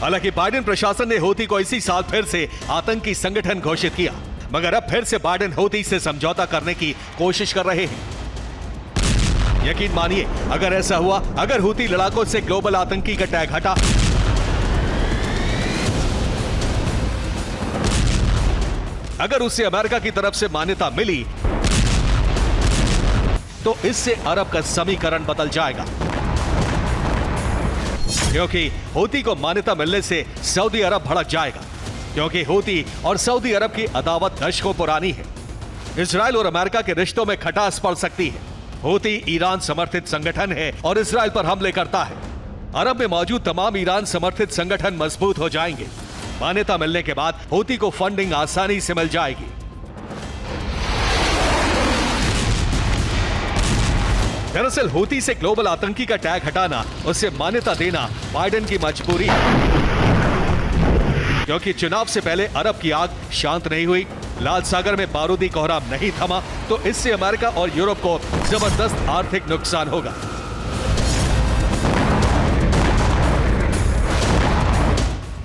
हालांकि बाइडेन प्रशासन ने हूती को इसी साल फिर से आतंकी संगठन घोषित किया, मगर अब फिर से बाइडेन हूती से समझौता करने की कोशिश कर रहे हैं। यकीन मानिए, अगर ऐसा हुआ, अगर हूती लड़ाकों से ग्लोबल आतंकी का टैग हटा, अगर उसे अमेरिका की तरफ से मान्यता मिली, तो इससे अरब का समीकरण बदल जाएगा। क्योंकि हूती को मान्यता मिलने से सऊदी अरब भड़क जाएगा, क्योंकि हूती और सऊदी अरब की अदावत दशकों पुरानी है। इजराइल और अमेरिका के रिश्तों में खटास पड़ सकती है। हूती ईरान समर्थित संगठन है और इजराइल पर हमले करता है। अरब में मौजूद तमाम ईरान समर्थित संगठन मजबूत हो जाएंगे। मान्यता मिलने के बाद हूती को फंडिंग आसानी से मिल जाएगी। दरअसल हूती से ग्लोबल आतंकी का टैग हटाना, उसे मान्यता देना बाइडेन की मजबूरी है, क्योंकि चुनाव से पहले अरब की आग शांत नहीं हुई, लाल सागर में बारूदी कोहराम नहीं थमा, तो इससे अमेरिका और यूरोप को जबरदस्त आर्थिक नुकसान होगा।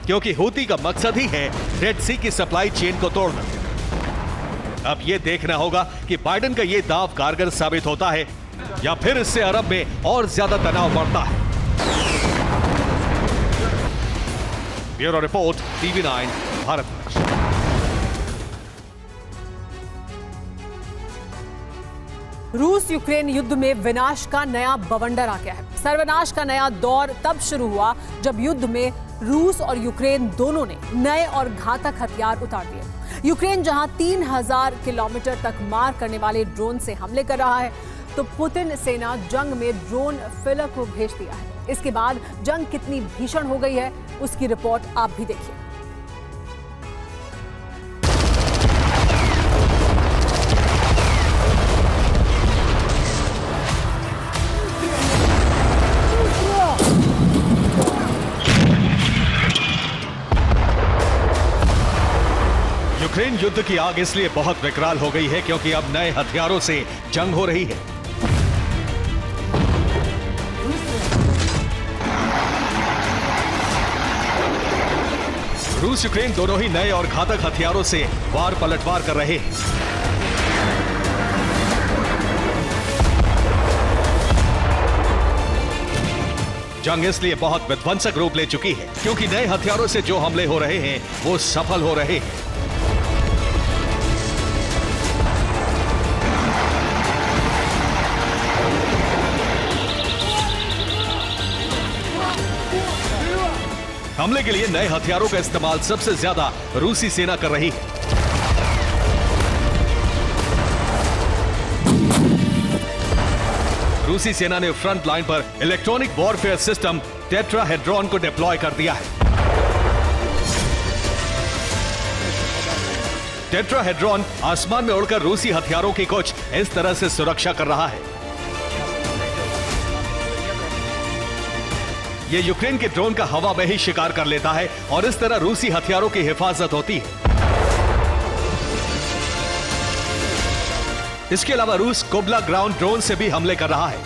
क्योंकि हूती का मकसद ही है रेड सी की सप्लाई चेन को तोड़ना। अब यह देखना होगा कि बाइडेन का यह दांव कारगर साबित होता है या फिर इससे अरब में और ज्यादा तनाव बढ़ता है। Bureau report, TV9 Bharat. रूस यूक्रेन युद्ध में विनाश का नया बवंडर आ गया है। सर्वनाश का नया दौर तब शुरू हुआ जब युद्ध में रूस और यूक्रेन दोनों ने नए और घातक हथियार उतार दिए। यूक्रेन जहां 3000 किलोमीटर तक मार करने वाले ड्रोन से हमले कर रहा है, तो पुतिन सेना जंग में ड्रोन फिलर को भेज दिया है। इसके बाद जंग कितनी भीषण हो गई है, उसकी रिपोर्ट आप भी देखिए। यूक्रेन युद्ध की आग इसलिए बहुत विकराल हो गई है क्योंकि अब नए हथियारों से जंग हो रही है। रूस यूक्रेन दोनों ही नए और घातक हथियारों से वार पलटवार कर रहे हैं। जंग इसलिए बहुत विध्वंसक रूप ले चुकी है क्योंकि नए हथियारों से जो हमले हो रहे हैं वो सफल हो रहे हैं। हमले के लिए नए हथियारों का इस्तेमाल सबसे ज्यादा रूसी सेना कर रही है। रूसी सेना ने फ्रंट लाइन पर इलेक्ट्रॉनिक वॉरफेयर सिस्टम टेट्राहेड्रॉन को डिप्लॉय कर दिया है। टेट्राहेड्रॉन आसमान में उड़कर रूसी हथियारों की कुछ इस तरह से सुरक्षा कर रहा है। यह यूक्रेन के ड्रोन का हवा में ही शिकार कर लेता है और इस तरह रूसी हथियारों की हिफाजत होती है। इसके अलावा रूस कोबला ग्राउंड ड्रोन से भी हमले कर रहा है।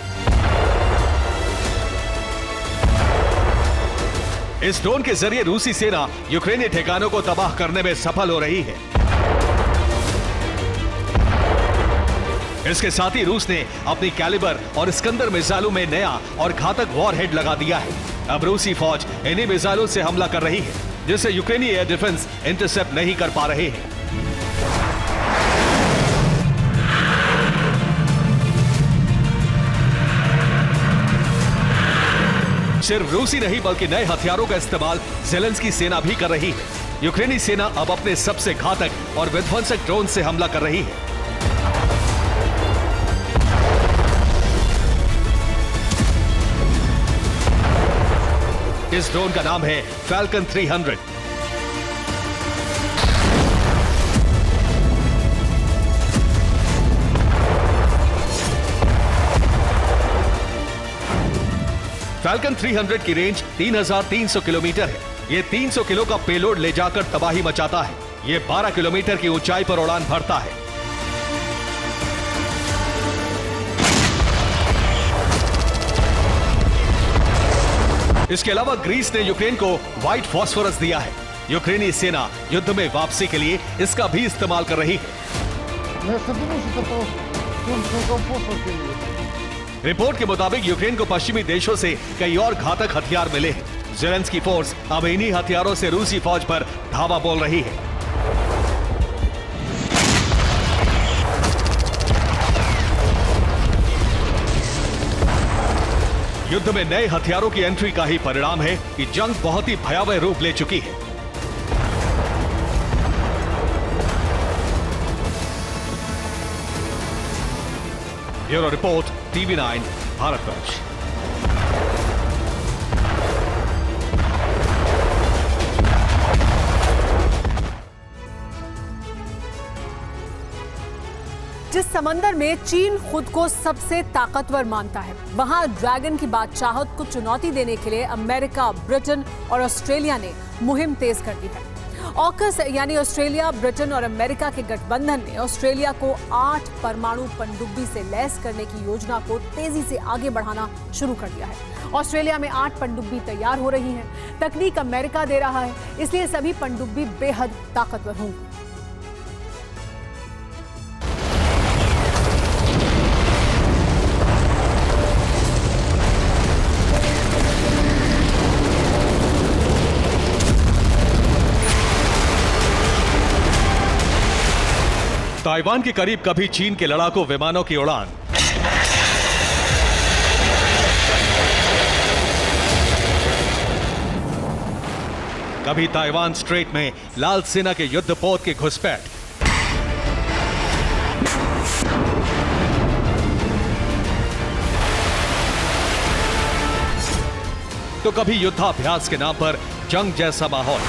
इस ड्रोन के जरिए रूसी सेना यूक्रेनी ठिकानों को तबाह करने में सफल हो रही है। इसके साथ ही रूस ने अपनी कैलिबर और स्कंदर मिसाइलों में नया और घातक वॉरहेड लगा दिया है। अब रूसी फौज इन्हीं मिसाइलों से हमला कर रही है, जिसे यूक्रेनी एयर डिफेंस इंटरसेप्ट नहीं कर पा रहे हैं। सिर्फ रूसी नहीं बल्कि नए हथियारों का इस्तेमाल ज़ेलेंस्की सेना भी कर रही है। यूक्रेनी सेना अब अपने सबसे घातक और विध्वंसक ड्रोन से हमला कर रही है। इस ड्रोन का नाम है फैल्कन 300। फैल्कन 300 की रेंज 3300 किलोमीटर है। ये 300 किलो का पेलोड ले जाकर तबाही मचाता है। ये 12 किलोमीटर की ऊंचाई पर उड़ान भरता है। इसके अलावा ग्रीस ने यूक्रेन को व्हाइट फास्फोरस दिया है। यूक्रेनी सेना युद्ध में वापसी के लिए इसका भी इस्तेमाल कर रही है। रिपोर्ट के मुताबिक यूक्रेन को पश्चिमी देशों से कई और घातक हथियार मिले हैं। ज़ेलेंस्की फोर्स अब इन्हीं हथियारों से रूसी फौज पर धावा बोल रही है। युद्ध में नए हथियारों की एंट्री का ही परिणाम है कि जंग बहुत ही भयावह रूप ले चुकी है। Bureau report, TV9 Bharatvarsh. जिस समंदर में चीन खुद को सबसे ताकतवर मानता है, वहां ड्रैगन की बादशाहत को चुनौती देने के लिए अमेरिका, ब्रिटेन और ऑस्ट्रेलिया ने मुहिम तेज कर दी है। ऑकस यानी ऑस्ट्रेलिया, ब्रिटेन और अमेरिका के गठबंधन ने ऑस्ट्रेलिया को 8 परमाणु पनडुब्बी से लैस करने की योजना को तेजी से आगे बढ़ाना शुरू कर दिया है। ऑस्ट्रेलिया में 8 पनडुब्बी तैयार हो रही हैं। तकनीक अमेरिका दे रहा है, इसलिए सभी पनडुब्बी बेहद ताकतवर होंगी। ताइवान के करीब कभी चीन के लड़ाकू विमानों की उड़ान, कभी ताइवान स्ट्रेट में लाल सेना के युद्धपोत की घुसपैठ, तो कभी युद्धाभ्यास के नाम पर जंग जैसा माहौल।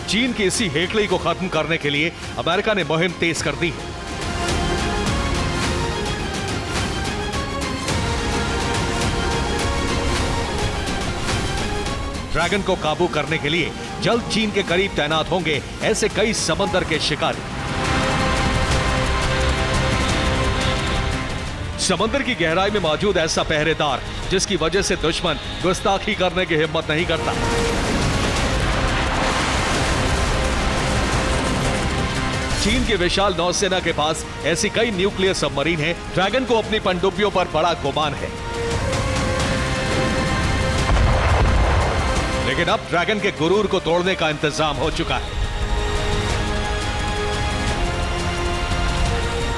चीन की इसी हेकड़ी को खत्म करने के लिए अमेरिका ने मुहिम तेज कर दी है। ड्रैगन को काबू करने के लिए जल्द चीन के करीब तैनात होंगे ऐसे कई समंदर के शिकारी। समंदर की गहराई में मौजूद ऐसा पहरेदार जिसकी वजह से दुश्मन गुस्ताखी करने की हिम्मत नहीं करता। चीन की विशाल नौसेना के पास ऐसी कई न्यूक्लियर सबमरीन हैं। ड्रैगन को अपनी पनडुब्बियों पर बड़ा गुमान है, लेकिन अब ड्रैगन के गुरूर को तोड़ने का इंतजाम हो चुका है।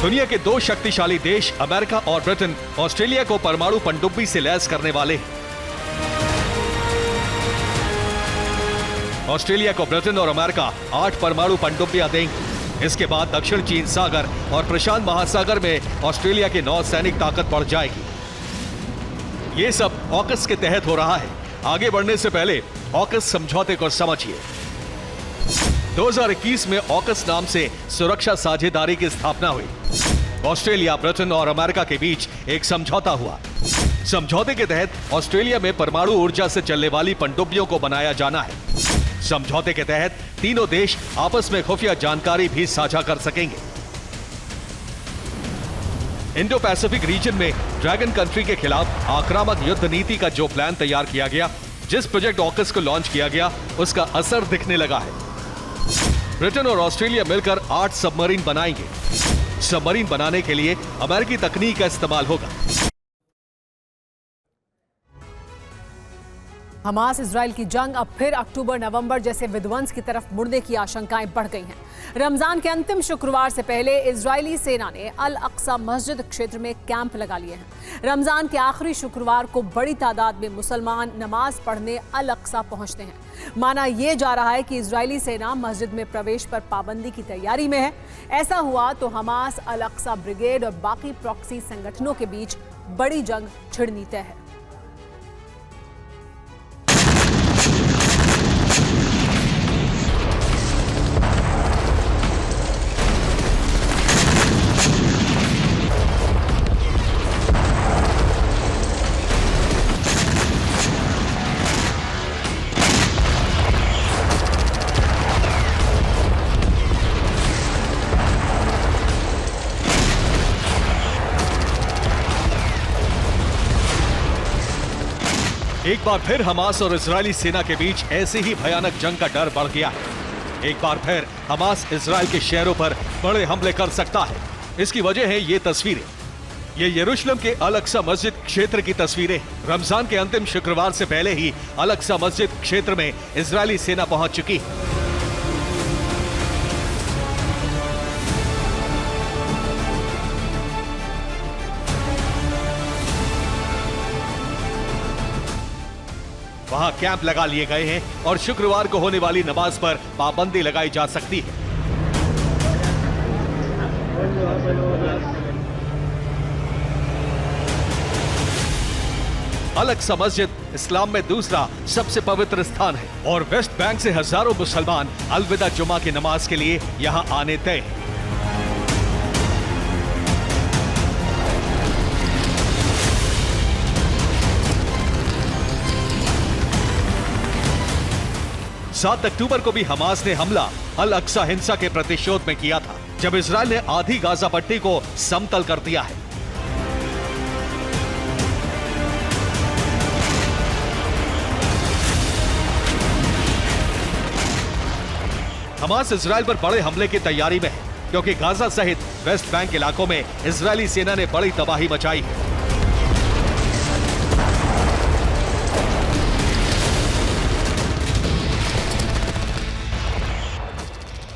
दुनिया के दो शक्तिशाली देश अमेरिका और ब्रिटेन ऑस्ट्रेलिया को परमाणु पनडुब्बी से लैस करने वाले हैं। ऑस्ट्रेलिया को ब्रिटेन और अमेरिका 8 परमाणु पनडुब्बियां देंगे। इसके बाद दक्षिण चीन सागर और प्रशांत महासागर में ऑस्ट्रेलिया की नौसैनिक ताकत बढ़ जाएगी। ये सब ऑकस के तहत हो रहा है। आगे बढ़ने से पहले ऑकस समझौते को समझिए। 2021 में ऑकस नाम से सुरक्षा साझेदारी की स्थापना हुई। ऑस्ट्रेलिया, ब्रिटेन और अमेरिका के बीच एक समझौता हुआ। समझौते के तहत ऑस्ट्रेलिया में परमाणु ऊर्जा से चलने वाली पनडुब्बियों को बनाया जाना है। समझौते के तहत तीनों देश आपस में खुफिया जानकारी भी साझा कर सकेंगे। इंडो पैसिफिक रीजन में ड्रैगन कंट्री के खिलाफ आक्रामक युद्ध नीति का जो प्लान तैयार किया गया, जिस प्रोजेक्ट ऑकस को लॉन्च किया गया, उसका असर दिखने लगा है। ब्रिटेन और ऑस्ट्रेलिया मिलकर 8 सबमरीन बनाएंगे। सबमरीन बनाने के लिए अमेरिकी तकनीक का इस्तेमाल होगा। हमास इजराइल की जंग अब फिर अक्टूबर-नवंबर जैसे विध्वंस की तरफ मुड़ने की आशंकाएं बढ़ गई हैं। रमजान के अंतिम शुक्रवार से पहले इजरायली सेना ने अल अक्सा मस्जिद क्षेत्र में कैंप लगा लिए हैं। रमजान के आखिरी शुक्रवार को बड़ी तादाद में मुसलमान नमाज पढ़ने अल अक्सा पहुंचते हैं। माना यह जा रहा है कि इजरायली सेना मस्जिद में प्रवेश पर पाबंदी की तैयारी में है। ऐसा हुआ तो हमास, अल अक्सा ब्रिगेड और बाकी प्रॉक्सी संगठनों के बीच बड़ी जंग छिड़नी तय है। एक बार फिर हमास और इजरायली सेना के बीच ऐसी ही भयानक जंग का डर बढ़ गया है। एक बार फिर हमास इजरायल के शहरों पर बड़े हमले कर सकता है। इसकी वजह है ये तस्वीरें। ये यरूशलेम के अल अक्सा मस्जिद क्षेत्र की तस्वीरें। रमजान के अंतिम शुक्रवार से पहले ही अल अक्सा मस्जिद क्षेत्र में इजरायली सेना पहुंच चुकी है। वहां कैंप लगा लिए गए हैं और शुक्रवार को होने वाली नमाज पर पाबंदी लगाई जा सकती है। अल अक्सा मस्जिद इस्लाम में दूसरा सबसे पवित्र स्थान है और वेस्ट बैंक से हजारों मुसलमान अलविदा जुमा की नमाज के लिए यहां आने तय हैं। सात अक्टूबर को भी हमास ने हमला अल अक्सा हिंसा के प्रतिशोध में किया था, जब इजरायल ने आधी गाजा पट्टी को समतल कर दिया है। हमास इजरायल पर बड़े हमले की तैयारी में है, क्योंकि गाजा सहित वेस्ट बैंक इलाकों में इजरायली सेना ने बड़ी तबाही मचाई है।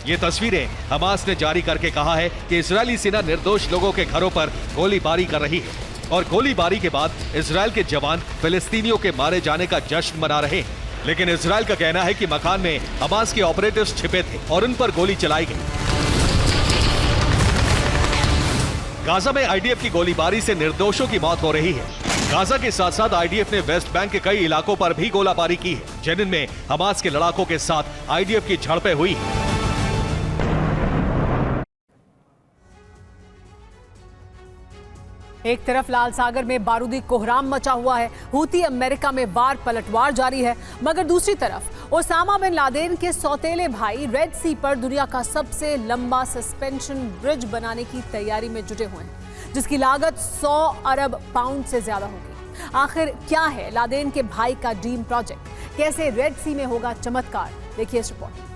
ये तस्वीरें हमास ने जारी करके कहा है कि इजरायली सेना निर्दोष लोगों के घरों पर गोलीबारी कर रही है और गोलीबारी के बाद इजरायल के जवान फिलिस्तीनियों के मारे जाने का जश्न मना रहे हैं। लेकिन इजरायल का कहना है कि मकान में हमास के ऑपरेटिव्स छिपे थे और उन पर गोली चलाई गई। गाजा में आईडीएफ की गोलीबारी से निर्दोषों की मौत हो रही है। गाजा के साथ साथ आईडीएफ ने वेस्ट बैंक के कई इलाकों पर भी गोलाबारी की है, जिनमें हमास के लड़ाकों के साथ आईडीएफ की झड़पें हुई हैं। एक तरफ लाल सागर में बारूदी कोहराम मचा हुआ है, हूती अमेरिका में वार पलटवार जारी है, मगर दूसरी तरफ ओसामा बिन लादेन के सौतेले भाई रेड सी पर दुनिया का सबसे लंबा सस्पेंशन ब्रिज बनाने की तैयारी में जुटे हुए हैं, जिसकी लागत 100 अरब पाउंड से ज्यादा होगी। आखिर क्या है लादेन के भाई का ड्रीम प्रोजेक्ट? कैसे रेड सी में होगा चमत्कार? देखिए इस रिपोर्ट।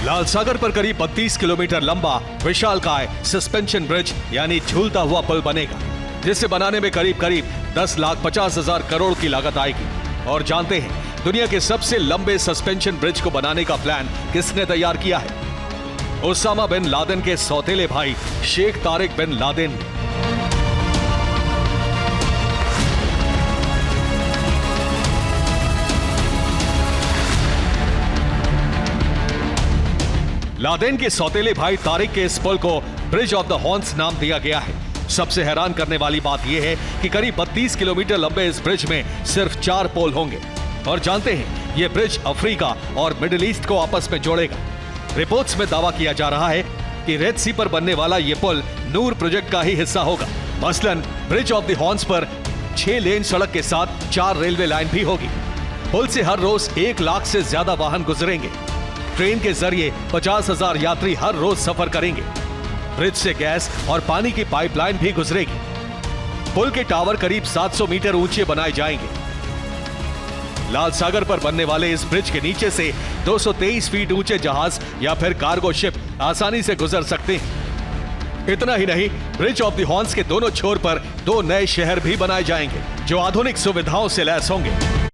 लाल सागर पर करीब 32 किलोमीटर लंबा विशालकाय सस्पेंशन ब्रिज यानी झूलता हुआ पुल बनेगा। जिसे बनाने में करीब करीब 10,50,000 करोड़ की लागत आएगी। और जानते हैं दुनिया के सबसे लंबे सस्पेंशन ब्रिज को बनाने का प्लान किसने तैयार किया है? ओसामा बिन लादेन के सौतेले भाई शेख तारिक बिन लादेन ने। लादेन के सौतेले भाई तारिक के इस पुल को ब्रिज ऑफ द हॉर्न्स नाम दिया गया है। सबसे हैरान करने वाली बात यह है कि करीब 32 किलोमीटर लंबे इस ब्रिज में सिर्फ 4 पोल होंगे। और जानते हैं यह ब्रिज अफ्रीका और मिडिल ईस्ट को आपस में जोड़ेगा। रिपोर्ट्स में दावा किया जा रहा है कि रेड सी पर बनने वाला यह पुल नूर प्रोजेक्ट का ही हिस्सा होगा। मसलन ब्रिज ऑफ द हॉर्न्स पर 6 लेन सड़क के साथ 4 रेलवे लाइन भी होगी। पुल से हर रोज 1 लाख से ज्यादा वाहन गुजरेंगे। ट्रेन के जरिए 50,000 यात्री हर रोज सफर करेंगे। ब्रिज से गैस और पानी की पाइपलाइन भी गुजरेगी। पुल के टावर करीब 700 मीटर ऊंचे बनाए जाएंगे। लाल सागर पर बनने वाले इस ब्रिज के नीचे से 223 फीट ऊंचे जहाज या फिर कार्गो शिप आसानी से गुजर सकते हैं। इतना ही नहीं, ब्रिज ऑफ द हॉर्न्स के दोनों छोर पर 2 नए शहर भी बनाए जाएंगे जो आधुनिक सुविधाओं से लैस होंगे।